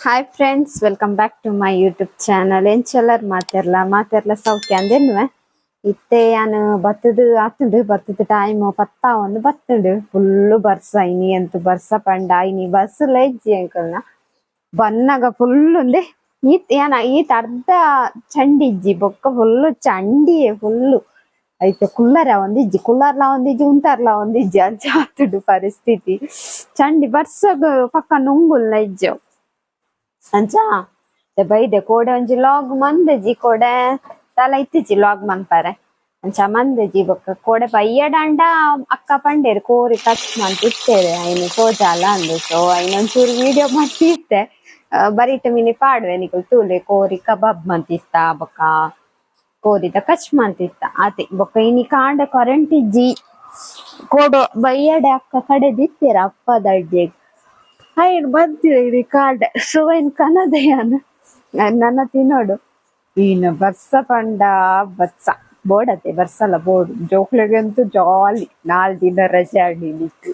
Hi friends, welcome back to my YouTube channel. ಎಂಚೆಲ್ಲರ್ ಮಾತೆರ್ಲ ಸೌಖ್ಯ ಅಂದೇನುವೆ ಇತ್ತೆ ನಾನು ಬತ್ತದ ಟೈಮ್ ಪತ್ತ ಒಂದು ಬತ್ತುಂಡು ಫುಲ್ಲು ಬರ್ಸ ಇನಿ ಎಂತು ಬರ್ಸ ಪಂಡ ಇನಿ ಬಸ್ ಲೈಜ್ಜಿ ಅಂಕಲ್ನ ಬನ್ನಗ ಫುಲ್ ಉಂದೆ ಈತ ಅರ್ಧ ಚಂಡಿ ಇಜ್ಜಿ ಬೊಕ್ಕ ಫುಲ್ಲು ಚಂಡಿಯೇ ಫುಲ್ಲು ಐತೆ. ಕುಲ್ಲರ್ಲ ಒಂದಿಜ್ಜಿ ಉಂಟರ್ಲ ಒಂದಿಜ್ಜಿ ಅಂಚ ಆತುಂಡು ಪರಿಸ್ಥಿತಿ. ಚಂಡಿ ಬರ್ಸಗ್ ಪಕ್ಕ ನುಂಗುಲ್ನ ಇಜ್ಜವು ಅಂಚ ಬೈದೆ ಕೋಡೆ ಒಂಜಿ ಲಾಗ್ ಮಂದೆಜಿ ಕೋಡೆ ತಲ ಇತ್ತಿಜಿ ಲಾಗ್ ಮನ್ಪರೆ ಅಂಚ ಮಂದೆಜಿ ಬೊಕ್ಕ ಕೋಡೆ ಬಯ್ಯಡಂಡ ಅಕ್ಕ ಪಂಡೇರು ಕೋರಿ ಕಚ್ ಮಂತ್ ಇತ್ತೇವೆ ಐನು ತೋಜಾಲ ಅಂದು. ಸೊ ಐನೊಂಚೂರು ವಿಡಿಯೋ ಮತ್ತಿತ್ತೆ ಬರೀಟ ಮಿನಿ ಪಾಡುವೆ ನಿಕುಲ್ ತೂಲೆ ಕೋರಿ ಕಬಾಬ್ ಮಂತಿತ್ತ ಬೊಕ್ಕ ಕೋರಿದ ಕಚ್ ಮಂತಿತ್ತ ಆತಿ ಬೊಕ್ಕ ಇನಿ ಕಾಂಡೆ ಕರೆಂಟ್ ಇಜ್ಜಿ ಕೋಡು ಬಯ್ಯಡೆ ಅಕ್ಕ ಕಡೆದಿತ್ತೀರ ಅಪ್ಪದ ಅಡ್ಜೆಗ್ ಹೈಡ್ ಬಂದಿರಿ ಕಾಡೆ ಸುವೈನ್ ಕನದೆಯನ ನನ್ನ ತಿನ್ನೋಡು ಇನ್ನು ಬರ್ಸ ಪಂಡ ಬಸ್ಸ ಬೋಡತ್ತೆ ಬರ್ಸಲ್ಲ ಬೋಡು ಜೋಕ್ಲೆಗಂತೂ ಜಾಲಿ 4 ದಿನ ರಜೆ ಆಡಿಲಿಕ್ಕೆ.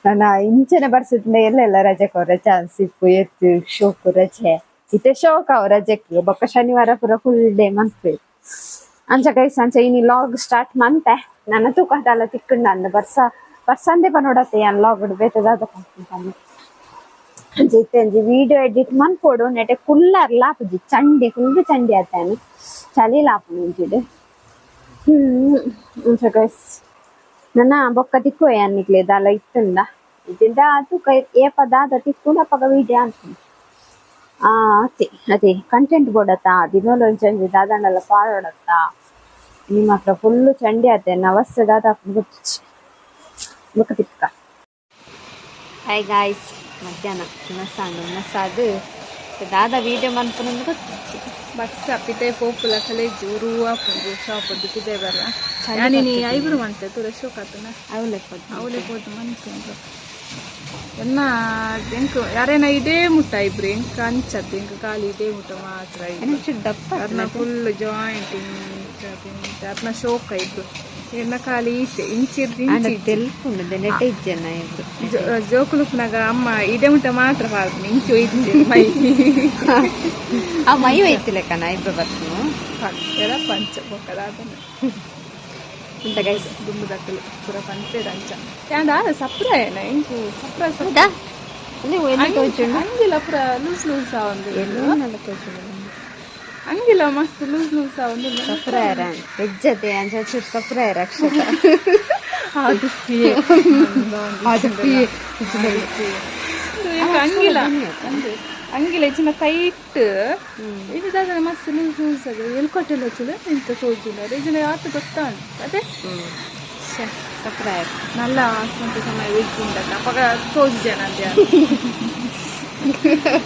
ನನ್ನ ಇಂಚನೆ ಬರ್ಸಿದ್ನ ಎಲ್ಲೆಲ್ಲ ರಜೆಗೆ ರಜೆ ಚಾನ್ಸ್ ಎತ್ತು ಶೋಕು ರಜೆ ಇತ್ತೆ ಶೋಕ ಅವ ರಜೆಕ್ಕೆ ಬೊಕ್ಕ ಶನಿವಾರ ಪೂರ ಫುಲ್ ಡೇ ಮಂತ್ಬೇಕು ಅಂಚ ಗೈಸ್. ಅಂಚ ಇನಿ ಲಾಗ್ ಸ್ಟಾರ್ಟ್ ಮಂತೆ ನನ್ನ ತೂಕದಲ್ಲ ತಿಕ್ಕಂಡ ಅಂದ ಬರ್ಸಂದೆ ಪನೋಡತ್ತೆ ಏನ್ ಲಾಗ್ ಬೇತದಾದ ಜಿತ್ತಂಜಿ ವಿಡಿಯೋ ಎಡಿಟ್ ಮನ್ಪೋಡು ನೆಟೆ ಕುಲ್ಲರ್ ಲಾಪುಜಿ ಚಂಡಿ ಫುಲ್ ಚಂಡಿ ಆತೇನು ಚಳಿ ಲಾಪು ಮುಂಚಿಡು. ಗೈಸ್ ನನ್ನ ಬೊಕ್ಕ ತಿಕ್ಕು ಅನ್ನಿಕ್ಲೆ ದಾಲ ಇತ್ತುಂಡ ಇದ್ದಿಂದ ತೂಕ ಏಪದಾದ ತಿಕ್ಕೊಂಡು ಅಪ್ಪಗ ವಿಡಿಯೋ ಅಂತ ಅದೇ ಕಂಟೆಂಟ್ ಬೋಡತ್ತ ದಿನೋಲ ಚಂಡಿ ದಾದಂಡೆಲ್ಲ ಪಾಡೋಡತ್ತ ನಿಮ್ಮ ಹತ್ರ ಫುಲ್ಲು ಚಂಡಿ ಆತೆ ನವಸ್ಸೆ ದಾದ ಬೊಕ್ಕ ತಿಕ್ಕ. ಹಾಯ್ ಗಾಯ್ಸ್, ಮಧ್ಯಾಹ್ನ ಮಸಾದು ದಾದ ವಿಡಿಯೋ ಮನ್ಪುನಂದು ಗೊತ್ತಿತ್ತು ಬಸ್ ಪಿತೆ ಪೋಪುಲ ಕಲೇಜು ರೂವಾ ಪುಂಡು ಶಾಪ್ ಪಿತೆ ಬರಲ್ಲ ನೀ ಐಬ್ರು ಮಂತೆ ತುರ ಶೋಕಾತನ ಅವಳೆ ಪೋದು ಮನ್ಸು ಎನ್ನ ಎಂಕು ಯಾರೇನ ಇದೇ ಮುಟ್ಟ ಇಬ್ರು ಎಂಕ ಅಂಚದ್ದು ಎಂಕ ಖಾಲಿ ಇದೇ ಮುಟ್ಟ ಮಾತ್ರ ದಪ್ಪ ಅರ್ನ ಫುಲ್ ಜಾಯಿಂಟ್ ಅರ್ನ ಶೋಕ ಇಬ್ರು ಎನ್ನ ಖಾಲಿ ಈಚೆ ಇಂಚಿರ್ದು ಜೋಕುಲುಪ್ನಾಗ ಅಮ್ಮ ಇದೇ ಮುಟ್ಟ ಮಾತ್ರ ಪಾಲ್ತು ಇಂಚು ಒಯ್ದು ಮೈ ಮೈ ಒಯ್ತಿಲ್ಲ ಕಣ ಇಬ್ರು ಬರ್ತೀನಿ ಪಂಚರ ಪಂಚ ಬೊಕ್ಕದಾದನ ದುಂಬು ದಕ್ಕಲು ಪೂರ ಪಂಚದ ಅಂಚ ಯಾಂಡ ಸಪ್ರಾಯನ ಇಂಚು ಸಪ್ರ ಅಂಗಿಲ್ಲ ಪೂರ ಲೂಸ್ ಒಂದು ಅಂಗಿಲ್ಲ ಮಸ್ತ್ ಲೂಸ್ ಒಂದು ಸಪ್ರಾಯರ ಹೆಜ್ಜತೆ ಅಂಚ ಸಪ್ರಾಯರ ಅಕ್ಷತ ಅದು ಅಂಗಿಲ್ಲ ಅಂಗಿಲ್ಲ ಹೆಚ್ಚಿನ ಟೈಟ್ ಇದಾದ ಮಸ್ತ್ ಲೂಸ್ ಅದು ಎಲ್ಕೊಟ್ಟೆಲ್ಲ ಹಚ್ಚಿದ ಇಂಥ ಸೋಜಿಲ್ಲ ಇದನ್ನ ಯಾವತ್ತು ಗೊತ್ತಾ ಅದೇ ಸಪ್ರಾಯರ್ ನಲ್ಲ ಸ್ವಂತ ಸಮಯ ಇಟ್ಕೊಂಡಲ್ಲ ಅವಾಗ ಸೋಜಿದ್ದೇನೆ ಅಂತ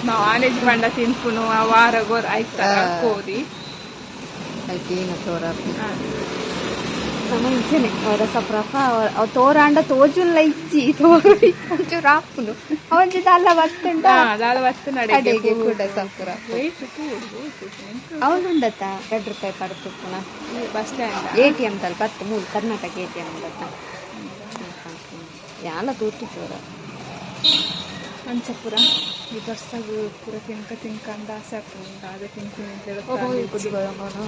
ನಾವು ಆನೆಜ್ ಬಂಡ ತಿನ್ಪುನು ಆ ವಾರ ಗೋರ್ ಆಯ್ತಾ ಕೋರಿ ಏನು ತೋರ ಇಂಚನೆ ಅವರ ಸಪ್ರಫ ಅವ್ ತೋರಾಂಡ ತೋಜುಲ್ಲ ಇಜ್ಜಿ ತೋರು ರಾಪುನು ಅವನ್ ದಾಲ ಬತ್ತುಂಡ ದಾಲ ಬತ್ತು ಅಡಿಗೆ ಕೂಡ ಸಪ್ರ ಅವನುಂಡತ್ತ ₹2 ಪಡ್ತುಪ್ಪುನ ಬಸ್ ಸ್ಟ್ಯಾಂಡ್ ATM ತಲ್ 3 ಕರ್ನಾಟಕ ATM ಉಂಡತ್ತ ಯಾಲ ತೂಟಿ ತೋರ ಅಂಚಪುರ ಈ ಬರ್ಸಾಗು ಪೂರ ತಿನ್ಕ ಅಂದ ಆಸೆ ಆಗ್ತುಂಡ ಅದೇ ತಿನ್ಕೊಂಡು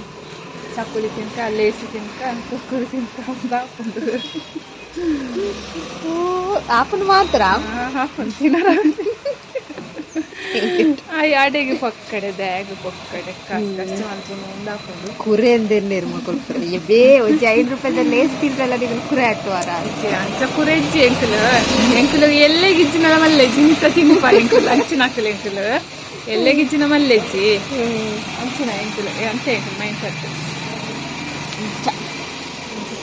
ಚಕ್ಕುಲಿ ತಿನ್ಕ ಲೇಸಿ ತಿನ್ಕ ಕುಕ್ಕುರು ತಿನ್ಕ ಹಾಕೊಂಡು ಹಾಕೊಂಡು ಮಾತ್ರ ಹಾಕೊಂಡು ತಿನ್ನರ ಆ ಅಡೆಗೆ ಪಕ್ಕಡೆ ದ್ಯಾಗ್ ಪಕ್ಕಡೆ ಕಷ್ಟ ಮಾಡ್ಕೊಂಡು ಹಾಕೊಂಡು ಕುರೆ ಅಂದೇರು ಮಕ್ಕಳು ಬೇ ಒಂಜಿ ₹5 ಲೇಸ್ ತಿಂದ್ರಲ್ಲ ನೀವು ಕುರೆ ಹಾಕುವಾರ ಅಂಚ ಕುರೆ ಇಜ್ಜಿ ಎಂಕುಲು ಎಲ್ಲೆಗಿಜ್ಜಿನ ಮಲ್ಲೆಜ್ಜಿ ನಿಂತ ತಿನ್ಪ ಎಂಕುಲು ಅಂಚಿನ ಹಾಕಲು ಎಂಕುಲು ಎಲ್ಲೆಗಿಜ್ಜಿನ ಮಲ್ಲೆಜ್ಜಿ ಅಂಚಿನ ಎಂಕುಲು ಅಂಚೆ ಎಂಕುಲು ಮೈನ್ ಸತ್ತು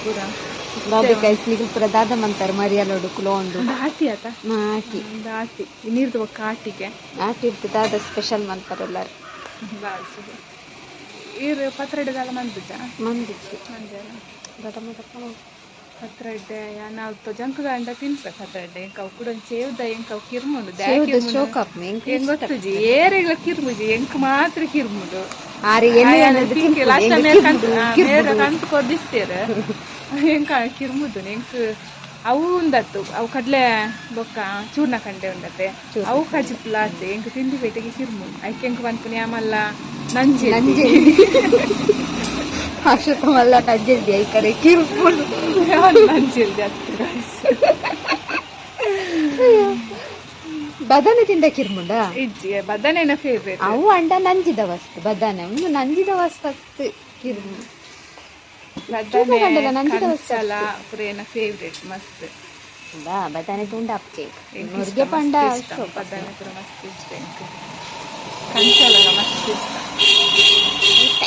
ಪೂರ ಪೂರ ದಾದ ಮಂತಾರೆ ಮರಿಯಲೋಡು ಕುಲೋಂಡು ದಾಟಿ ಆತ ದಾಟಿ ನೀರ್ದು ಒಕ್ಕ ಆಟಿಗೆ ಆಟಿ ಇರ್ತು ದಾದ ಸ್ಪೆಷಲ್ ಮಂತಾರೆ ಎಲ್ಲಾರು ಇರು ಪತ್ರಡೆದಲ್ಲ ಮಂದಿಜ ಮಂದಿಜ್ಜಿ ಪತ್ರಡ್ಡೆ ನಾವು ಜಂಕ ಗಂಡ ತಿನ್ಬೇಕು ಪತ್ರಡ್ಡೆ ಎಂಕ ಅವು ಕೂಡ ಸೇವ್ದ ಎಂಕ ಅವು ಕಿರ್ಮುಂಡು ಗೊತ್ತುಜಿ ಏರೆಗ್ಲ ಕಿರ್ಮುಜಿ ಎಂಕ ಮಾತ್ರ ಕಿರ್ಮುಡು ಲಾಸ್ಟ್ ಮೇಲೆ ಕಂತು ಕೊದ್ದಿಸ್ತೇರ ಎಂಕ ಕಿರ್ಮುದು ಎಂಕ ಅವು ಉಂದತ್ತು ಅವು ಕಡ್ಲೆ ಬೊಕ್ಕ ಚೂರ್ಣ ಕಂಡೆ ಉಂಡತ್ತೆ ಅವು ಕಜಿಪ್ಲ ಆತೆ ಎಂಕ್ ತಿಂಡಿ ಬೇಟೆಗೆ ಸಿರ್ಮು ಐಕೆ ಎಂಕ್ ಬಂದ್ಪುನಿ ಆಮಲ್ಲ ನಂಜಿ ಅಶೋಕ ಮಲ್ಲ ನಂಜಿ ಐಕರೆ ಕಿರ್ಮುಡು ನಂಜಿಲ್ದೆ ಅತ್ತು ಬದನೆ ತಿಂದ ಕಿರ್ಮುಂಡ ಇಜ್ಜಿ ಬದನೇನ ಫೇವ್ರೇಟ್ ಅವು ಅಂಡ ನಂಜಿದ ವಸ್ತು ಬದನೆ ಒಂದು ನಂಜಿದ ವಸ್ತು ಕಿರ್ಮು ಬದನೆ ಕಂಚಲ ಪುರೇನ ಫೇವ್ರೇಟ್ ಮಸ್ತ್ ಬದನೆ ತುಂಡ ಅಪ್ಚೆ ಮುರ್ಗೆ ಪಂಡ ಬದನೆ ಪುರ ಮಸ್ತ್ ಇಷ್ಟ ಎಂಕ್ ಕಂಚಲ ಮಸ್ತ್ ಇಷ್ಟ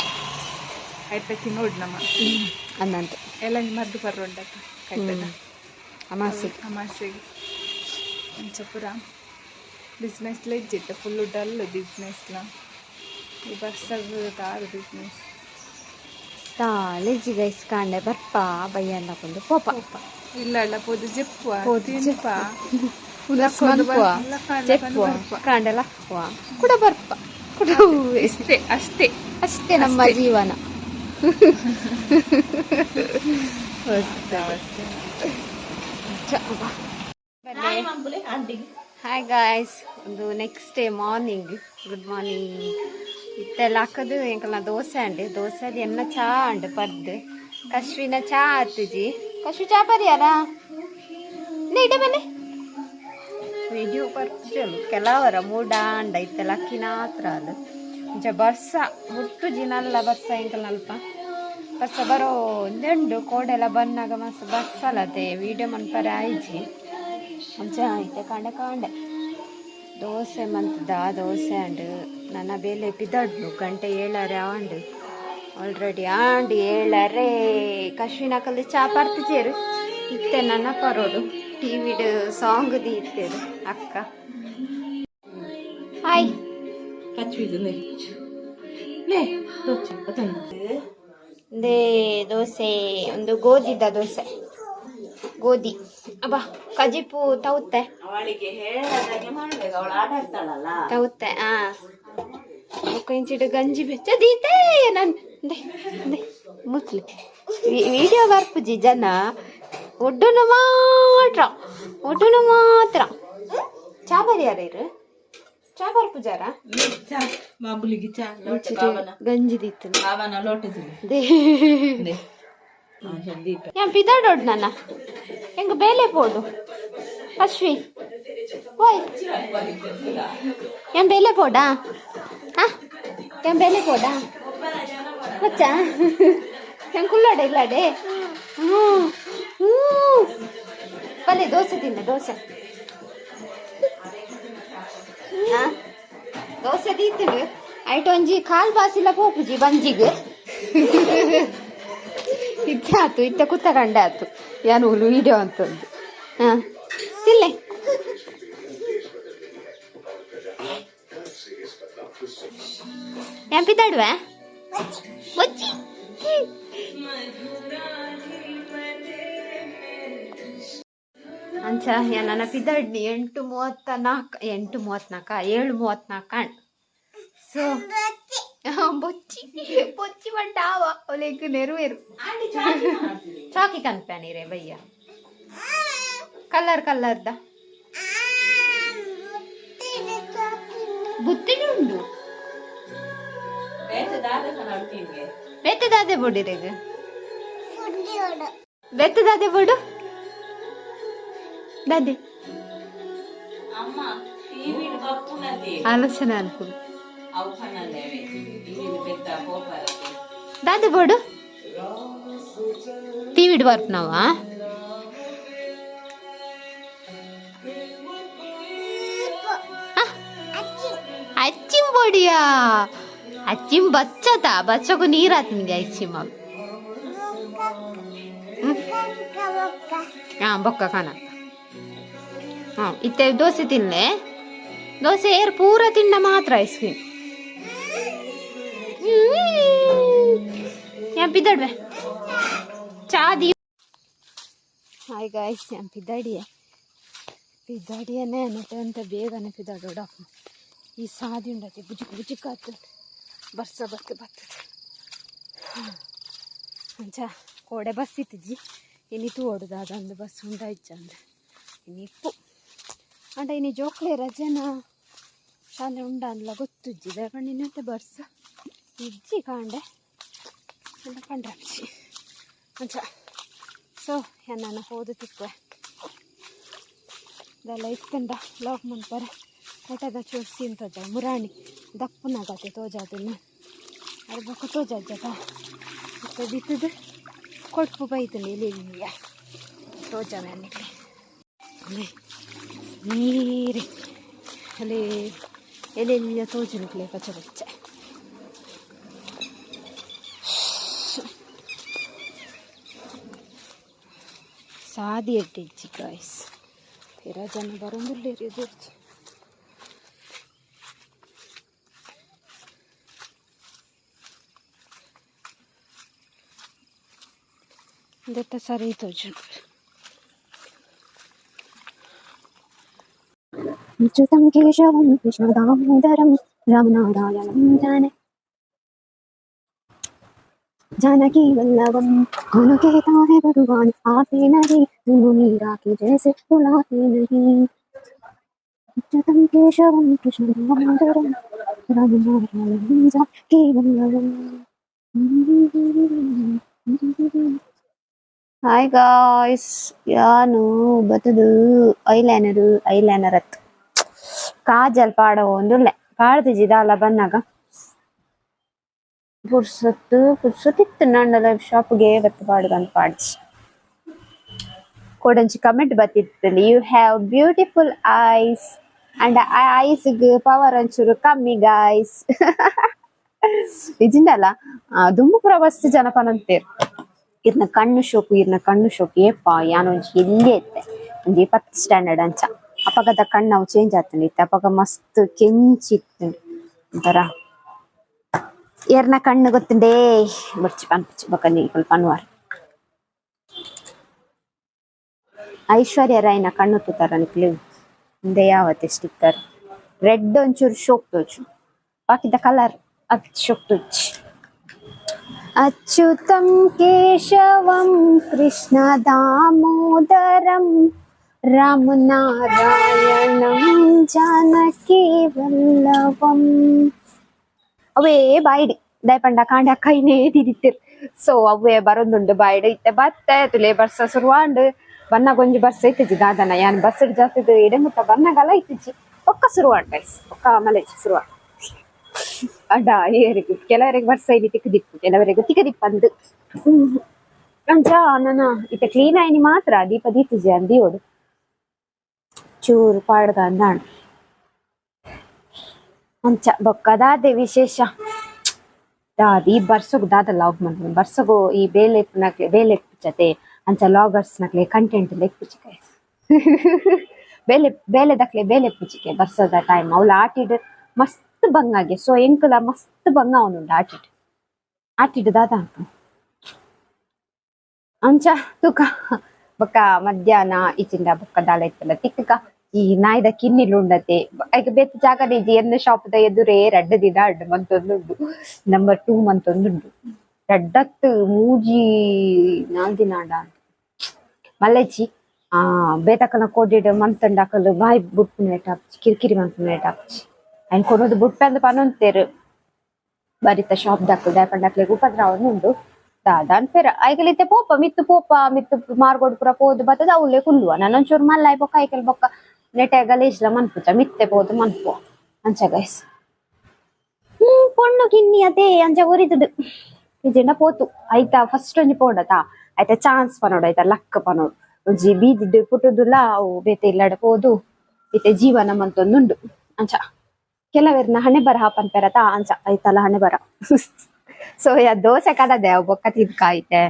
ಐತಕ್ಕೆ ನೋಡ್ ನಮ್ಮ ಅನ್ನಂತ ಎಲ್ಲ ಮದ್ದು ಪರ್ರೊಂಡಕ್ಕ ಕಟ್ಟದ ಅಮಾಸೆಗೆ ಅಂಚಪುರ ಬಿಸ್ನೆಸ್ಲ ಇಜ್ಜಿತ್ತು ಫುಲ್ಲು ಡಲ್ ಬಿಸ್ನೆಸ್ಲ ಈ ಬರ್ಸದು ತಾರು ಬಿಸ್ನೆಸ್ ತಾಳೆಜ್ಜಿ ಗೈಸ್ಕಾಂಡೆ ಬರ್ಪ ಬಯ್ಯಣ್ಣಕೊಂಡು ಪೋಪ ಇಲ್ಲ ಇಲ್ಲ ಪೋದು ಜೆಪ್ಪುವ ತಿನ್ಪ ಕಾಂಡೆ ಲಕ್ಕುವ ಕೂಡ ಬರ್ಪ ಕೂಡ ಅಷ್ಟೇ ಅಷ್ಟೇ ಅಷ್ಟೇ ನಮ್ಮ ಜೀವನ ಹಾಯ್ ಗಾಯ್ಸ್ ಒಂದು next day morning good morning ಇತ್ತೆಲ್ಲ ಹಾಕೋದು ಎಂಕಲ್ನ ದೋಸೆ ಅಂಡೆ ದೋಸೆದು ಎನ್ನ ಚಾ ಅಂಡು ಪರ್ದು ಕಶ್ವಿನ ಚಾ ಆತುಜಿ ಕಶ್ವಿ ಚಾ ಪರಿಯಾರ ಇಡೆ ಬನ್ನಿ ವಿಡಿಯೋ ಬರ್ಚಲು ಕೆಲವರ ಮೂಡ ಅಂಡ ಇತ್ತೆಲ್ಲ ಅಕ್ಕಿನ ಹತ್ರ ಅದು ಇಂಚ ಬರ್ಸ ಮುಟ್ಟು ಜಿನಲ್ಲ ಬರ್ಸ ಎಂಕಲ್ ಅಲ್ಪ ಬರ್ಸ ಬರೋ ಒಂದುಂಡು ಕೋಡೆಲ್ಲ ಬಂದಾಗ ಮಸ್ತ್ ಬರ್ಸಲತೆ ವಿಡಿಯೋ ಮನ್ಪರೆ ಆಯ್ಜಿ ಅಂಚ ಐತೆ ಕಾಂಡೆ ದೋಸೆ ಮಂತದ ದೋಸೆ ಅಂಡು ನನ್ನ ಬೇಲೆ ಪಿದಡ್ನು ಗಂಟೆ 7:30 ಆಂಡು ಆಲ್ರೆಡಿ ಆಂಡು 7:30 ಕಶ್ವಿನ ಕಲ್ಲು ಚಾ ಪರ್ತಿಚೇರು ಇತ್ತೆ ನನ್ನ ಪರೋಡು ಟಿವಿಡ್ ಸಾಂಗ್ ದಿ ಇತ್ತೇರು ಅಕ್ಕ ಹಾಯ್ ದೇ ದೋಸೆ ಒಂದು ಗೋಧಿದ ದೋಸೆ ಗೋಧಿ ಅಬ್ಬಾ ಕಜಿಪು ತೌತೆ ತೌತೆ ಇಂಚಿಡು ಗಂಜಿ ಬೆಚ್ಚದೀತೆ ನಾನು ಮುಸ್ಲಿ ವಿಡಿಯೋ ಬರ್ಪುಜಿ ಜನ ಒಡ್ಡುನು ಮಾತ್ರ ಚಾ ಬರಿಯಾರ ಚಾ ಬರ್ಪುಜಾರ ಗಂಜಿ ದೀತು ಪಿದಾಡೋಡ್ ನನ್ನ ಹೆಂಗ ಬೇಲೆ ಪೋಡು ಅಶ್ವಿ ಓಯ್ ಏನ್ ಬೇಲೆ ಪೋಡಾ ಏನ್ ಬೇಲೆ ಪೋಡಾ ಮಚ್ಚ ಹೆಂಗ್ ಕುಳ್ಳಾಡೆ ಇಲ್ಲಾಡೆ ಬಲೆ ದೋಸೆ ತಿನ್ನ ದೋಸೆ ದೋಸೆ ದೀತಿಡು ಐಟ್ ಒಂಜಿ ಕಾಲ್ ಬಾಸಿಲ್ಲ ಪೋಪುಜಿ ಬಂಜಿಗ್ ಇತ್ತೆ ಆತು ಇತ್ತೆ ಕುತ್ತ ಕಂಡೆ ಆತು ಯಾನು ವಿಡಿಯೋ ಅಂತಂದು ತಿನ್ಲೆ ಎಂಪಿದಾಡುವೆ ಬಚ್ಚಿ ಅಂಚ ನನ್ನ ಪಿದಾಡ್ನಿ 7:34 ಸೊ ಬೊಚ್ಚಿ ಬಂಟಾವ ಒಲೆಗ್ ನೆರವೇರು ಚಾಕಿ ಕನ್ಪ್ಯಾನಿ ರೇ ಬಯ್ಯ ಕಲ್ಲರ್ದ ಬುತ್ತಿಡು ಉಂಡು ಬೆತ್ತದಾದೆ ಬೋಡಿ ರೇಗ ಬೆತ್ತದಾದೆ ಬೋಡು ದಾದೆ ಆಲೋಚನೆ ಅನ್ಕೊಂಡು ದಾದೆ ಬೋಡು ಟಿವಿ ಬರ್ಪ್ ನಾವ ಅಚ್ಚಿಂ ಬೋಡಿಯಾ ಅಚ್ಚಿಂ ಬಚ್ಚತಾ ಬಚ್ಚಕು ನೀರಾತ್ ನಿಂಗೆ ಅಚ್ಚಿಂ ಬೊಕ್ಕ ಖಾನ ಇತ್ತೆ ದೋಸೆ ತಿನ್ಲೆ ದೋಸೆ ಏರ್ ಪೂರ ತಿಂಡ ಮಾತ್ರ ಐಸ್ ಕ್ರೀಮ್ ಪಿದಡ್ವೆ ಚಾದಿ ಹಾಯ್ ಗಾಯ್ಸ್ ಪಿದಾಡಿಯೇ ಅಂತ ಬೇಗನೆ ಪಿದಾಡೋಡಪ್ಪ ಈ ಸಾದಿ ಉಂಡತಿ ಬುಜುಕ್ ಆಗ್ತದೆ ಬರ್ತದೆ ಅಂಚ ಕೋಡೆ ಬಸ್ ಇತ್ತಿಜ್ಜಿ ಇನ್ನಿತು ಓಡುದು ಅದೊಂದು ಬಸ್ ಉಂಡಾಯ್ಚಂದ್ರೆ ಇನ್ನಿಪ್ಪು ಅಂಡ ಇನ್ನು ಜೋಕ್ಲೆ ರಜೆನ ಶಾಲೆ ಉಂಡಲ್ಲ ಗೊತ್ತುಜ್ಜಿದೆ ಪಂಡಿನಂತೆ ಬರ್ಸ ಇಜ್ಜಿ ಕಾಂಡೆ ಅಂತ ಪಂಡ್ರಕ್ಷಿ ಅಂಚ ಸೊ ನಾನು ಹೋದ ತಿಕ್ಕುವೆ ಇದೆಲ್ಲ ಇತ್ತಂಡ ಲಾಕ್ ಮಾಡ್ತಾರೆ ಊಟದ ಚೂರ್ಸಿ ಅಂತದ ಮುರಾಣಿ ದಪ್ಪನಾಗತ್ತೆ ತೋಜಾದನ್ನು ಅದು ಬೊಕ್ಕ ತೋಜಜ್ಜದ ಮತ್ತೆ ಬಿತ್ತದು ಕೊಟ್ಟು ಬೈತನಿ ಇಲ್ಲಿ ತೋಜ ಮ್ಯಾನಿಗೆ ನೀರಿ ಅಲ್ಲಿ ಎಲೆಲ್ಲ ತೋಜನಿಕ್ಲೆ ಪಚ್ಚ ಪಚ್ಚ ಸಾದಿ ಎಟ್ಟಿಜ್ಜಿ ಗಾಯ್ಸ್ ತೀರಾ ಜನ ಬರೋದಿಲ್ಲ ಇರ್ಜಿ ಇದೆತ್ತ ಸರಿ ತೋಜು ಅಚ್ಯುತಂ ಕೇಶವಂ ಕೃಷ್ಣ ದಾಮೋದರಂ ರಾಮನಾರಾಯಣಂ जानकी वल्लभम कौन कहता है भगवान आते नहीं तुम मीरा की जैसे बुलाते नहीं अच्युतम केशवम कृष्ण दामोदरम रामनारायणं जानकी वल्लभम ಹಾಯ್ ಗಾಯ್ಸ್ ಯಾನು ಬತ್ತದು ಐಲೈನರ್ ಅತ್ತು ಕಾಜಲ್ ಪಾಡ ಒಂದುಳ್ಳೆ ಪಾಡ್ದಿಜಿದಲ್ಲ ಬನ್ನಾಗ ಪುರ್ಸೊತ್ತಿತ್ತು ನಂಡಲ ಶಾಪ್ಗೆ ಬತ್ತು ಪಾಡ್ಗಂತ ಪಾಡ್ಜಿ ಕೊಡಂಚಿ ಕಮೆಂಟ್ ಬತ್ತಿತ್ತಲ್ಲಿ you have beautiful eyes and ಐಸ್ಗೆ ಪವರ್ ಒಂಚೂರು ಕಮ್ಮಿ ಗಾಯ್ಸ್ ಇಜಿಂದಲ್ಲ ದುಮ್ಮುಪುರ ಬಸ್ತು ಜನಪನಂತೇರು ಇರ್ನ ಕಣ್ಣು ಶೋಕು ಏಪ ಯಾನೊಂಜಿ ಎಲ್ಲಿ ಐತೆ ಒಂದು 10 ಸ್ಟ್ಯಾಂಡರ್ಡ್ ಅಂಚ ಅಪಗದ ಕಣ್ಣವು ಚೇಂಜ್ ಆಗ್ತಾನಿತ್ತು ಅಪಗ ಮಸ್ತ್ ಕೆಂಚಿತ್ತು ಒಂಥರ ಏರ್ನ ಕಣ್ಣು ಗೊತ್ತುಂಡೇ ಬರ್ಚಿ ಪನ್ಪಚ್ಚಿ ಬಕ್ಕ ನೀರು ಪನ್ವಾರ್ ಐಶ್ವರ್ಯ ರಾಯ್ನ ಕಣ್ಣು ತುತ್ತಾರ ನಿಕ್ಲಿ ಮುಂದೆ ಯಾವತ್ತೆ ಸ್ಟಿಕ್ಕರ್ ರೆಡ್ ಒಂಚೂರು ಶೋಕ್ ತೋಚು ಬಾಕಿದ ಕಲರ್ ಅದು ಶೋಕ್ ತೋಚಿ ಅಚ್ಯುತಂ ಕೇಶವಂ ಕೃಷ್ಣ ದಾಮೋದರಂ ರಾಮನಾರಾಯಣಂ ಜಾನಕಿ ವಲ್ಲಭಂ ಅವೇ ಬಾಯಿಡಿ ದಯಪಂಡ ಕಾಂಡ ಕೈನೇ ತಿದಿತ್ತಿರ್ ಸೊ ಅವೇ ಬರೋದುಂಡು ಬಾಯಿಡು ಇತ್ತೆ ಬತ್ತೆ ತುಲೆ ಬರ್ಸ ಶುರುವಾಂಡು ಬನ್ನ ಗೊಂಜಿ ಬರ್ಸ ಇತ್ತಿಜಿ ದಾದನ ಯಾನ್ ಬಸ್ ಜಾಸ್ತಿ ಎಡೆಮುಟ್ಟ ಬನ್ನಗಲ್ಲ ಇತ್ತಿಜಿ ಒಕ್ಕ ಶುರುವಾಂಡ್ ಗೈಸ್ ಒಕ್ಕ ಮಲೇಜ್ ಶುರುವಾಂಡ್ ಅಡ್ಡ ಏರಿಗೆ ಕೆಲವರಿಗೆ ಬರ್ಸ ಇಲ್ಲಿ ತಿಕ್ಕದಿಪ್ಪು ಕೆಲವರಿಗೆ ತಿಕ್ಕದಿಪ್ಪಂದು ಅಂಚ ನನ್ನ ಇತ್ತೆ ಕ್ಲೀನ್ ಆಯ್ನಿ ಮಾತ್ರ ದೀಪ ದೀತಿಜಿ ಅಂದಿಯೋಡು ಚೂರು ಪಾಡ್ಗ ಅಂದಾಣ ಅಂಚ ಬೊಕ್ಕದಾದೆ ವಿಶೇಷ ದಾದಿ ಬರ್ಸಗು ದಾದ ಲಾಗ್ ಮಾಡ್ತೀನಿ ಬರ್ಸಗು ಈ ಬೇಲೆ ಪಿಚ್ಚತೆ ಅಂಚ ಲಾಗರ್ಸ್ ನಕ್ಲೆ ಕಂಟೆಂಟ್ ಲೆಕ್ಪಿಚಿ ಗೈಸ್ ಬೇಲೆ ಪಿಚಿಕೆ ಬರ್ಸದ ಟೈಮ್ ಅವ್ಲು ಆಟಿಡ್ ಮಸ್ತ್ ಬಂಗಾಗೆ ಸೊ ಎಂಕಲ ಮಸ್ತ್ ಬಂಗ ಅವನುಂಡು ಆಟಿಡ್ ದಾದ ಅಂತ ಅಂಚ ತೂಕ ಬೊಕ್ಕ ಮಧ್ಯಾಹ್ನ ಈಚಿಂದ ಬೊಕ್ಕ ದಾಳ ಇತ್ತಲ್ಲ ತಿಕ್ಕ ಈ ನಾಯ್ದ ಕಿನ್ನಿಲು ಉಂಡತೆ ಈಗ ಬೆತ್ತ ಜಾಗ ಇಜಿ ಎನ್ನ ಶಾಪ್ದ ಎದುರೇ 2 ದಿನ ಅಡ್ಡು ಮಂತೊಂದುಂಡು ನಂಬರ್ 2 ಮಂತೊಂದುಂಡು ರಡ್ಡತ್ತು ಮೂಜಿ 4 ದಿನ ಅಡ ಮಲ್ಲೆಜಿ ಬೇತಕನ ಕೋಡಿಡ್ ಮಂತಂಡಾಕಲು ಬಾಯಿ ಬುಟ್ಪುನೇಟ್ ಹಾಕ್ಚಿ ಕಿರಿಕಿರಿ ಮಂತುನೇಟ್ ಹಾಕ್ಚಿ ಅಯ್ನ ಕೊನೋದು ಬುಟ್ಟಂದು ಪನೊಂತೇರು ಬರಿತ ಶಾಪ್ ದಾಕಲು ದಾಯಪಂಡಾಕ್ಲೆಗ್ ಉಪದ್ರವನು ಉಂಡು ದಾದಾನ್ ಪೆರ ಐಗಲಿತ್ತೆ ಪೋಪ ಮಿತ್ತು ಮಾರ್ಗೋಡ್ ಪುರ ಪೋದು ಬತ್ತದ ಅವಳೆ ಕುಲ್ಲುವ ನಾನೊಂಚೂರು ಮಲ್ಲಾಯ್ ಬೊಕ್ಕ ಐಕಲ್ ಬೊಕ್ಕ ನೆಟೆ ಗಲೀಜ್ಲ ಮನ್ಪುಚ ಮಿತ್ತೆ ಪೋದು ಮನ್ಪುವ ಅಂಚ ಗೈಸ್ ಪೊಣ್ಣು ಕಿನ್ನಿ ಅದೇ ಅಂಚ ಉರಿತದು ಇಜೆಂಡ ಪೋತು ಐತ ಫಸ್ಟ್ ಒಂಜಿ ಪೋಡತ ಐತ ಚಾನ್ಸ್ ಪನೋಡು ಐತ ಲಕ್ ಪನೋಡು ಒಂಜಿ ಬೀದಿಡ್ ಪುಟುದುಲ್ಲ ಅವು ಬೇತೆ ಇಲ್ಲಡ ಪೋದು ಐತೆ ಜೀವನ ಮಂತೊಂದುಂಡು ಅಂಚ ಕೆಲವೆರ್ನ ಹಣೆ ಬರ ಹಾಪನ್ಪೆರತ ಅಂಚ ಐತಲ್ಲ ಹಣೆ ಬರ ಸೊ ದೋಸೆ ಕದದೆ ಅವು ಬೊಕ್ಕ ತಿನ್ಕಾಯ್ತೆ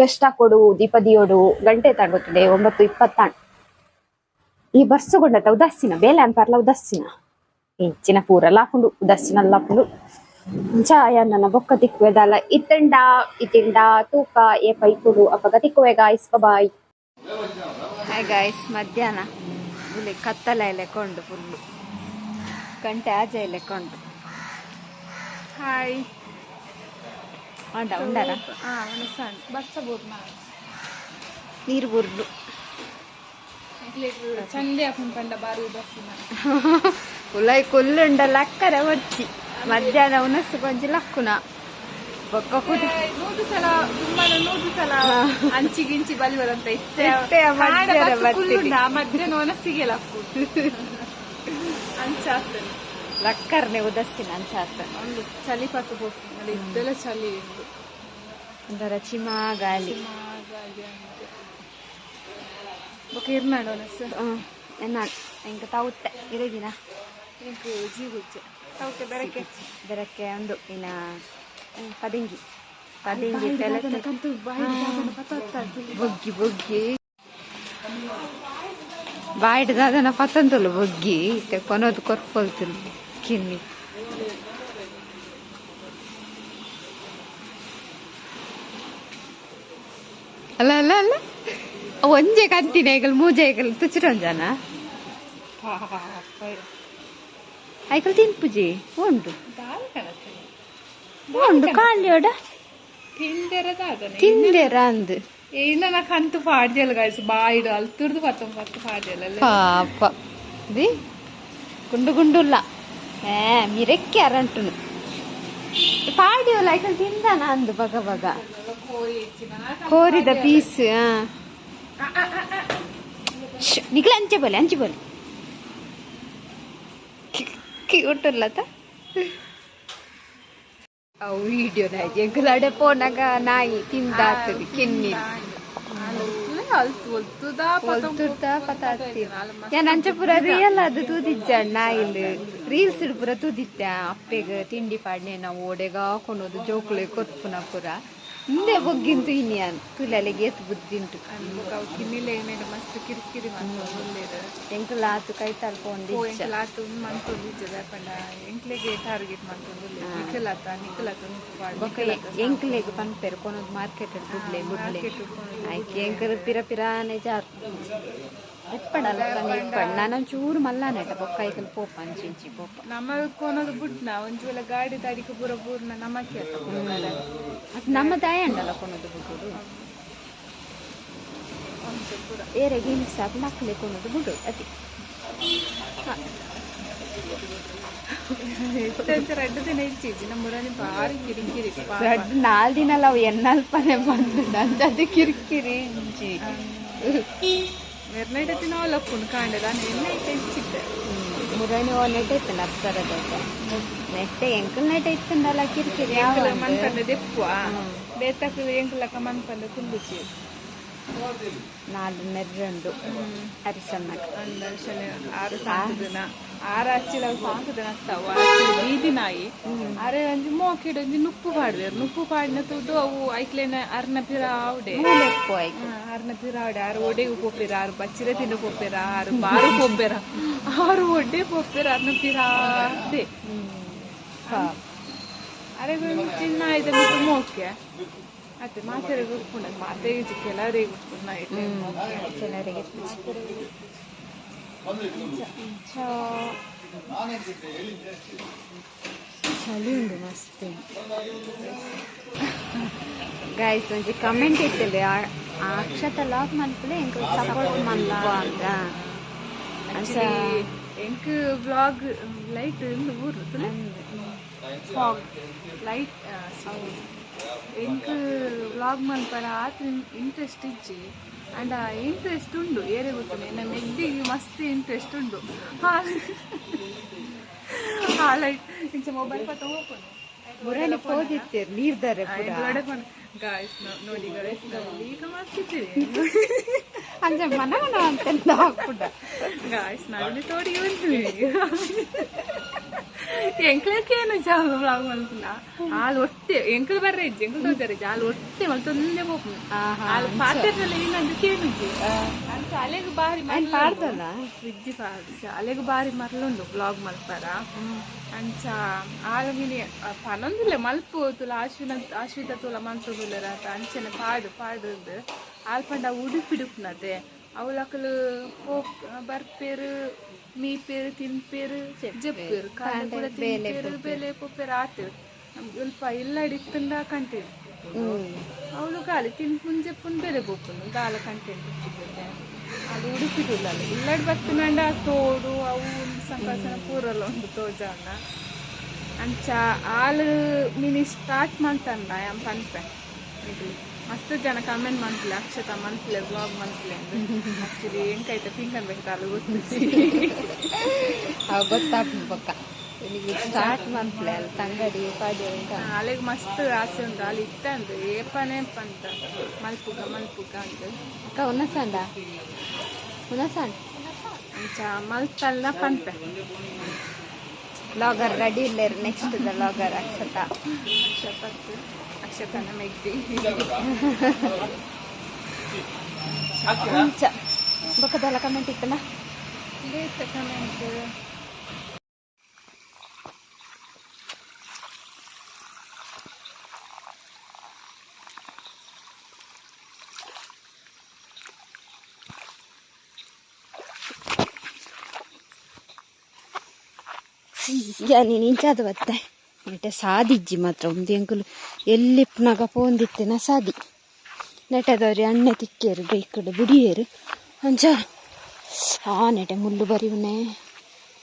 ಡಸ್ಟ್ ಹಾಕೊಡು ದೀಪ ದಿಯೋಡು ಗಂಟೆ ತಗೊತ್ತದೆ 9:20 ಈ ಬರ್ಸುಗೊಂಡತ ಉದಾಸಿನ ಬೇಲೆ ಅನ್ಪಾರ್ಲ ಉದಾಸಿನ ಹೆಚ್ಚಿನ ಪೂರಲ್ಲ ಹಾಕೊಂಡು ಉದಾಸಿನಲ್ಲ ಹಾಕೊಂಡು ಚಾಯ ನನ್ನ ಬೊಕ್ಕ ತಿಕ್ಕುವೆದಲ್ಲ ಇತ್ತಿಂಡ ತೂಕ ಏ ಪೈಕುಡು ಅಪ್ಪಗ ತಿಕ್ಕುವೆ ಗಾಯ್ಸ್ ಬಾಯ್ ಹಾಯ್ ಗಾಯ್ಸ್ ಮಧ್ಯಾಹ್ನ ಇಲ್ಲಿ ಕತ್ತಲ ಎಲೆಕೊಂಡು ಫುಲ್ಲು ಗಂಟೆ ಆಜೆ ಎಲೆಕೊಂಡು ಹಾಯ್ ఉండారా బచ్చబోతు నీరు బుర్రు ಚಂದೆ ಹಾಕೊಂಡು ಪಂಡ ಬಾರಿ ಬಸ್ಸಿನ ಉಲಾಯ್ ಕೊಲ್ಲುಂಡ ಲಕ್ಕರ వచ్చి మధ్యాహ్నం ఉన్నసు కొంచెం లక్కున ఒక్క కుది 100 ಸಲ ತುಂಬಾನ 100 ಸಲ ಅಂಚಿಗಿಂಚಿ ಬಲಿವರಂತ ಇತ್ತೆ ಮಧ್ಯಾಹ್ನ ಒನಸಿಗೆ ಲಕ್ಕು ಅಂಚಾಗ್ತದೆ ಲಕ್ಕರ್ನೆ ಉದಸ್ಸಿನ ಅಂಚಾಗ್ತದೆ ಒಂದು ಚಳಿ ಪಟ್ಟು ಹೋಗ್ತದೆ ಇದ್ದೆಲ್ಲ ಚಳಿ ಒಂದರ ಚಿಮಾಗಾಲಿ ఒక ఇర్నాడు అనసు ఎన్నాడు ఇంకా తవ్వుతే ఇరగిన ఇంకు జీగుచ్చే తవ్వుతే బెరకే బెరకే ఉండు ఈయన పదింగి పదింగి బొగ్గి బొగ్గి ಬಾಯ್ಡ್ ದಾದನ ಪತ್ತಂತಲು ಬೊಗ್ಗಿ ಕೊನೋದು ಕೊರ್ಕೊಳ್ತಲು ಕಿನ್ನಿ ಅಲ್ಲ ಅಲ್ಲ ಅಲ್ಲ ಒಂಜೆ ಕಂತಿನ ಐಕಲ್ ಮೂಜೆ ಐಕಲ್ ತುಚ್ಚಿಟೊಂಜಾನ ಐಕಲ್ ತಿನ್ಪುಜಿ ಉಂಡು ಉಂಡು ಕಾಂಡಿಯೋಡ ತಿಂದೆರ ಅಂದ್ ఏందో నాకు అంత పాడేయాలి కాదు బాయిడు అల్తుర్దు పత్తు పాడేయాలి పాప ఇది గుండు గుండుల్లా మీరెక్కి అరంటును పాడేవాళ్ళు ఐకల్ తిందానా అందు బగ బగ కోరిದ ಪೀಸ್ ನಿಕ್ಲ ಅಂಚೆ ಬೋಲೆ ಕ್ಯೂಟುಲ್ಲತ ಅವು ವಿಡಿಯೋ ನಾಯಿ ಎಂಕಲಾಡೆ ಪೋನಾಗ ನಾಯಿ ತಿಂದಾತది ಕಿನ್ನಿ ഞാൻ അഞ്ചപ്പുറ റിയൽ അത് തൂതിച്ച ನಾಯಿಲ್ ರೀಲ್ಸ್ ಪುರ ತೂದಿತ್ತ ಅಪ್ಪೆಗ ತಿಂಡಿ ಪಾಡ್ನೆ ನಾವು ಓಡೆಗ ಹಾಕೊಂಡೋದು ಜೋಕ್ಲೆ ಕೊತ್ಪುನ ಪುರ ಹಿಂದೆ ಬೊಗ್ಗಿಂತು ಇನ್ನಿಯಾನ್ ತುಲೆಗೆ ಎತ್ತು ಬುದ್ದಿಂಟು ಕಿನ್ನಿಲೆ ಏನೇನು ಮಸ್ತ್ ಕಿರಿಕಿರಿ ಒಳ್ಳೇದು ಎಂಕಲಾತು ಕೈ ತಲ್ಪೊಂದು ಎಂಕಲಾತು ಮಂತೊಂದಿಜ್ಜದ ಪಂಡ ಎಂಕ್ಲೆಗೆ ಟಾರ್ಗೆಟ್ ಮಾಡ್ಕೊಂಡು ನಿಕ್ಕಲಾತ ಎಂಕ್ಲೆಗೆ ಪನ್ಪೆರು ಕೊನೊಂದು ಮಾರ್ಕೆಟ್ ಬುಡ್ಲೆ ಬುಡ್ಲೆ ಆಯ್ಕೆ ಎಂಕಲ್ ಪಿರ ಪಿರಾನೆ ಜಾರ್ ಇಪ್ಪಡಲ್ಲ ಇಪ್ಪಡ್ ನಾನು ಚೂರು ಮಲ್ಲಾನೆಟ ಬೊಕ್ಕ ಐಕಲ್ ಪೋಪ ಅಂಚಿಂಚಿ ಪೋಪ ನಮ್ಮದು ಕೊನೋದು ಬುಡ್ನ ಒಂಚೂಲ ಗಾಡಿ ತಾಡಿಕ ಪೂರ ಪೂರ್ಣ ನಮ್ಮಕ್ಕೆ ಅದು ನಮ್ಮ ತಾಯಿ ಅಂಡಲ್ಲ ಕೊನೋದು ಬುಡ್ಡು ಏರೆ ಗಿಲ್ಸ್ ಅದು ನಕ್ಕಲೆ ಕೊನೋದು ಬುಡ್ಡು ಅತಿ రెండు ದಿನ ಇಚ್ಚಿಜ್ಜಿ ನಮ್ಮೂರಲ್ಲಿ ಭಾರಿ ಕಿರಿಕಿರಿ ಎರಡು 4 ದಿನ ಅಲ್ಲ ಅವು ಎನ್ನಲ್ಪನೆ ಬಂದು ನಂದು ಕಿರಿಕಿರಿ ಇಂಚಿ ನಿರ್ಣಯ ನಾವು ಲಕ್ಕುಂಡು ಕಾಂಡೆ ನಾನು ಎಣ್ಣೆ ಇಚ್ಚಿದ್ದೆ ಮುರಣಿ ಓ ನೆಟ್ ಇತ್ತು ನರ್ಸರದ ನೆಟ್ಟೆ ಎಂಕಲ್ ನೆಟ್ ಇತ್ತಂದಲ್ಲ ಕಿರಿಕಿರಿ ಮನ್ಪಂದ ದೆಪ್ಪುವ ಬೇತಕ್ಕೆ ಎಂಕಲಕ್ಕ ಮನ್ಪಂದ ಕುಂದುಚಿ 4 ನೆರ್ರಂಡು ಅರಿಸನ್ನ ಅಂದರ್ಶನ 6 ಸಾಂಕುದಿನ 6 ಅಚ್ಚಿಲ ಸಾಂಕುದಿನ ಅತ್ತವ ಬೀದಿ ನಾಯಿ ಅರೆ ಒಂಜಿ ಮೋಕೆಡ್ ಒಂಜಿ ನುಪ್ಪು ಪಾಡ್ದೇರು ನುಪ್ಪು ಪಾಡಿನ ತುಡು ಅವು ಐಕ್ಲೇನ ಅರ್ನ ಪಿರ ಆವ್ಡೆ ಅರ್ನ ಪಿರ ಆವ್ಡೆ 6 ಒಡೆಗು ಪೋಪೆರ 6 ಬಚ್ಚಿರ ತಿಂದು ಪೋಪೆರ 6 ಬಾರು ಪೋಪೆರ 6 ಒಡ್ಡೆ ಪೋಪೆರ ಅರ್ನ ಪಿರ ಆವ್ಡೆ ಅರೆ ಚಿನ್ನ ಆಯ್ತು ಮಿಟ್ಟು ಮೋಕೆ ಅತ್ತೆ ಮಾತೆರೆಗೆ ಉಟ್ಕೊಂಡ ಮಾತೆಗೆ ಕೆಲವರಿಗೆ ಉಟ್ಕೊಂಡ ಕೆಲವರಿಗೆ ಚಳಿ ಉಂಡು ಮಸ್ತ್ ಗೈಸ್ ಒಂಜಿ ಕಮೆಂಟ್ ಇತ್ತಲೆ ಅಕ್ಷತ ಲಾಕ್ ಮನ್ಪಲೆ ಎಂಕ್ ಸಪೋರ್ಟ್ ಮನ್ಪ ಅಂತ ಎಂಕ್ ವ್ಲಾಗ್ ಲೈಟ್ ಊರು ಫಾಗ್ ಲೈಟ್ ಎಂಕ್ ವ್ಲಾಗ್ ಮನ್ಪರ ಆತ ಇಂಟ್ರೆಸ್ಟ್ ಇಜ್ಜಿ ಅಂಡ್ ಆ ಇಂಟ್ರೆಸ್ಟ್ ಉಂಡು ಏರೆ ಗೊತ್ತಿಲ್ಲ ನಮ್ಮ ಎಗ್ದಿಗೆ ಮಸ್ತ್ ಇಂಟ್ರೆಸ್ಟ್ ಉಂಡು ಲೈಟ್ ಇಂಚ ಮೊಬೈಲ್ ಪತ್ತ ಹೋಗ್ಕೊಂಡು ಹೋದಿತ್ತೇರು ನೀರ್ದಾರೆ ಗಾಯ್ಸ್ ನೋಡಿ ಗಾಯ್ಸ್ ಈಗ ಮಾಡ್ತಿದ್ದೀರಿ ಅಂದ್ರೆ ಮನ ಅಂತ ಹಾಕ್ಬಿಟ್ಟ ಗಾಯ್ಸ್ ನಾವಿಲ್ಲಿ ತೋಡಿಗೆ ಬಂದ್ವಿ ಎಂಕ್ಲಕ್ಕೇನು ಜಾಗ ವ್ಲಾಗ್ ಮಲ್ಪುನ ಹಾಲು ಒಟ್ಟೆ ಎಂಕಲ್ ಬರ್ರೆ ಇಜ್ಜಿ ಎಂಕಲ್ ತೋಜಾರೆ ಹಾಲು ಒಟ್ಟೆ ಮಲ್ತೊಂದೇ ಹೋಗ್ನು ಹಾಲು ಪಾತ್ರೆಲ್ಲ ಏನಂತ ಕೇಳಿದ್ವಿ ನಾನು ಶಾಲೆಗೆ ಬಾರಿ ಪಾಡ್ದಲ್ಲ ವಿಜ್ಜಿ ಪಾಡ್ದು ಶಾಲೆಗೆ ಬಾರಿ ಮರ್ಲುಂಡು ವ್ಲಾಗ್ ಮಲ್ಪಾರ ಅಂಚ ಆಲಗಿನಿ ಪನೊಂದಿಲ್ಲ ಮಲ್ಪು ತುಲ ಆಶ್ವಿತ ತುಲ ಮನ್ಸೋದಿಲ್ಲ ಅಂಚನೆ ಪಾಡು ಆಲ್ಪಂಡ ಉಡುಪಿಡುಪ್ನದೆ ಅವಳಕಲು ಬರ್ಪೇರು ಮೀಪೇರು ತಿನ್ಪೇರು ಜಪ್ಪೇರು ಕಾಲ ತಿನ್ಪೇರು ಬೇಲೆ ಪೊಪ್ಪೇರು ಆತೇರು ನಮ್ಗೆ ಸ್ವಲ್ಪ ಇಲ್ಲಡಿತ್ತಂದ ಕಂಟೆಂಟ್ ಅವಳು ಗಾಲಿ ತಿನ್ಪುಂಜೆ ಪುನ್ ಬೇರೆ ಬೋಪುನು ದಾಲ ಕಂಟೆಂಟ್ ಇಟ್ಟಿದ್ದೆ ಅದು ಉಡುಪಿದಿಲ್ಲ ಇಲ್ಲಡ್ ಬತ್ತಿನಂಡ ತೋಡು ಅವು ಒಂದು ಸಂಕಾಸನ ಪೂರಲ್ಲ ಒಂದು ತೋಜಾನ ಅಂಚ ಆಳು ಮಿನಿ ಸ್ಟಾರ್ಟ್ ಮಾಡ್ತಂಡ ಯಂ ಪನ್ಪೆ ಮಸ್ತ್ ಜನ ಕಮೆಂಟ್ ಮಾಡ್ತಿಲ್ಲ ಅಕ್ಷತಾ ಮನ್ಸ್ಲೆ ಬ್ಲಾಗ್ ಮನ್ಸ್ಲೆ ಆಕ್ಚುಲಿ ಎಂಕೈತೆ ಪಿಂಕ್ ಅನ್ಬೇಕು ಅಲ್ಲ ಗೊತ್ತಾಗ್ತದೆ ಪಕ್ಕ ಸ್ಟಾರ್ಟ್ ಮನ್ಸ್ಲೆ ಅಲ್ಲಿ ತಂಗಡಿ ಪಾಡಿ ಅಲ್ಲಿಗೆ ಮಸ್ತ್ ಆಸೆ ಉಂಟು ಅಲ್ಲಿ ಇತ್ತ ಅಂದ್ರೆ ಏಪನೇ ಅಂತ ಮಲ್ಪುಗ ಅಂತ ಅಕ್ಕ ಉನ್ನಸಂಡ ಅಂಚ ಮಲ್ತಲ್ಲ ಪನ್ಪೆ ಲಾಗರ್ ರೆಡಿ ಇಲ್ಲ ನೆಕ್ಸ್ಟ್ ಲಾಗರ್ ಅಕ್ಷತನ ಮೆಗ್ದಿ ಬೊಕ್ಕದಲ್ಲ ಕಮೆಂಟ್ ಇತ್ತಲ್ಲ ಕಮೆಂಟ್ ನೀನು ಇಂಚಾದ ಬತ್ತೆ ನೆಟ್ಟೆ ಸಾದಿಜ್ಜಿ ಮಾತ್ರ ಒಂದು ಎಂಕುಲು ಎಲ್ಲಿಪ್ಪನಾಗ ಪೋಂದಿತ್ತೇನ ಸಾದಿ ನೆಟ್ಟದವ್ರಿ ಅಣ್ಣೆ ತಿಕ್ಕೇರು ಬೇಕಡು ಬುಡಿಯೇರು ಅಂಚ ನೆಟೆ ಮುಳ್ಳು ಬರಿವನೆ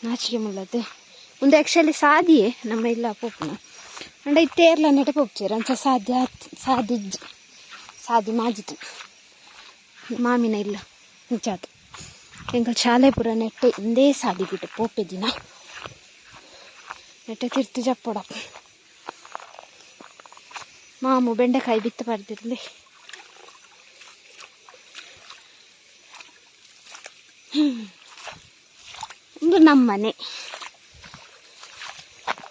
ನಾಚಿಕೆ ಮುಳ್ಳದು ಮುಂದೆ ಆ್ಯಕ್ಚುಲಿ ಸಾದಿಯೇ ನಮ್ಮ ಇಲ್ಲ ಪೋಪುನ ಅಂಡ ಇತ್ತೇರ್ಲ ನೆಟೆ ಪೋಪ್ಚೇರು ಅಂಚ ಸಾದಿಜ್ಜಿ ಸಾದಿ ಮಾಜಿತು ಮಾಮಿನ ಇಲ್ಲ ಇಂಚಾತು ಎಂಕಲ್ ಶಾಲೆ ಪುರ ನೆಟ್ಟೆ ಇಂದೇ ಸಾದಿ ಬಿಟ್ಟು ಪೋಪೆ ದಿನ ನೆಟ್ಟೆ ತಿರ್ತಿ ಜಪ್ಪೊಡ ಮಾಮು ಬೆಂಡೆಕಾಯಿ ಬಿತ್ತು ಬರ್ದಿರ್ಲಿ ಒಂದು ನಮ್ಮನೆ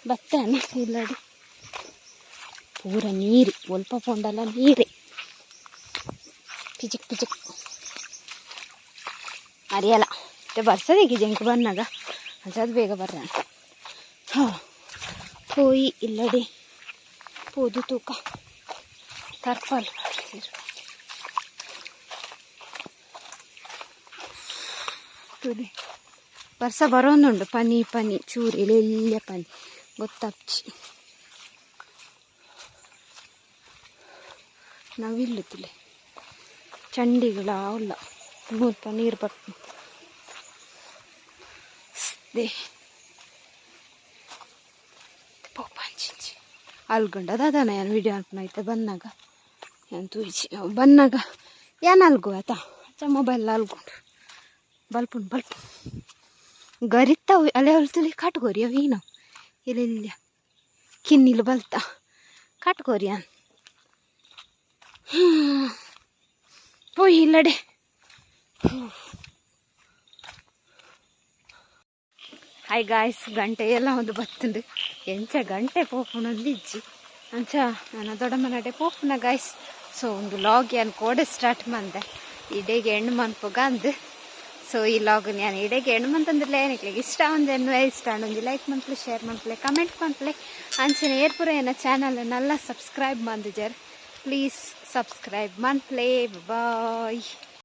ಬತ್ತಾನೆ ಇಲ್ಲಡಿ ಪೂರ ನೀರು ಸ್ವಲ್ಪ ಪೊಂಡಲ್ಲ ನೀರೇ ಪಿಚಿಕ್ ಪಿಚಿಕ್ ಅರಿಯಲ್ಲ ಬರ್ತದೆ ಜಂಕ್ ಬಂದಾಗ ಅದು ಬೇಗ ಬರ್ರ ಪೋಯಿ ಇಲ್ಲಡಿ ಪೋದು ತೂಕ ತರ್ಪಲ್ ವರ್ಷ ಬರೋನುಂಡು ಪನಿ ಚೂರು ಎಲೆಲ್ಲ ಪನಿ ಗೊತ್ತಾಗ್ಚಿ ನಾವಿಲ್ಲುತ್ತಿಲ್ಲ ಚಂಡಿಗಳ ಅವಲ್ಲ ಮೂರ್ಪ ನೀರು ಬರ್ತು ದೇ ಪೋಪಾಂಚಿ ಅಲ್ಗೊಂಡು ಅದಾನ ಏನು ವಿಡಿಯೋ ಅನ್ಪನೈತೆ ಬಂದಾಗ ಏನು ತೂಚಿ ಬಂದಾಗ ಏನು ಅಲ್ಗು ಆಯ್ತಾ ಮೊಬೈಲ್ ಅಲ್ಗೊಂಡು ಬಲ್ಪುನ್ ಗರಿತಾವು ಅಲೆ ಹೊಲ್ತಲಿ ಕಾಟ್ಗೋರಿ ಅವು ಏನು ಇಲ್ಲೆಲ್ಲ ಕಿನ್ನಿಲು ಬಲ್ತಾ ಕಾಟ್ಗೋರಿ ಅನ್ ಪೋಯಿ ಇಲ್ಲಡೆ ಹಾಯ್ ಗಾಯ್ಸ್ ಗಂಟೆ ಎಲ್ಲ ಒಂದು ಬತ್ತುಂಡು ಎಂಚ ಗಂಟೆ ಪೋಪುನೊಂದು ಇಜ್ಜಿ ಅಂಚ ನನ್ನ ದೊಡ್ಡಮ್ಮನಡೆ ಪೋಪುನ ಗಾಯ್ಸ್ ಸೊ ಒಂದು ಲಾಗ್ ಏನು ಕೋಡೆ ಸ್ಟಾರ್ಟ್ ಮಂದೆ ಇಡೆಗೆ ಹೆಣ್ಣು ಮನ್ಪುಗ ಅಂದು ಸೊ ಈ ಲಾಗ್ ನಾನು ಇಡೆಗೆ ಹೆಣ್ಣು ಮಂತಂದಿಲ್ಲ ಏನಕ್ಕೆ ಇಷ್ಟ ಒಂದೇನು ಇಷ್ಟ ಒಂದು ಲೈಕ್ ಮಂತ್ಲೆ ಶೇರ್ ಮಂತ್ಲೆ ಕಮೆಂಟ್ ಮಂತ್ಲೆ ಅಂಚಿನ ಏರ್ಪುರ ಏನ ಚಾನಲ್ನೆಲ್ಲ ಸಬ್ಸ್ಕ್ರೈಬ್ ಮಂದಿಜರ್ ಪ್ಲೀಸ್ ಸಬ್ಸ್ಕ್ರೈಬ್ ಮಂತ್ಲೆ ಬಾಯ್.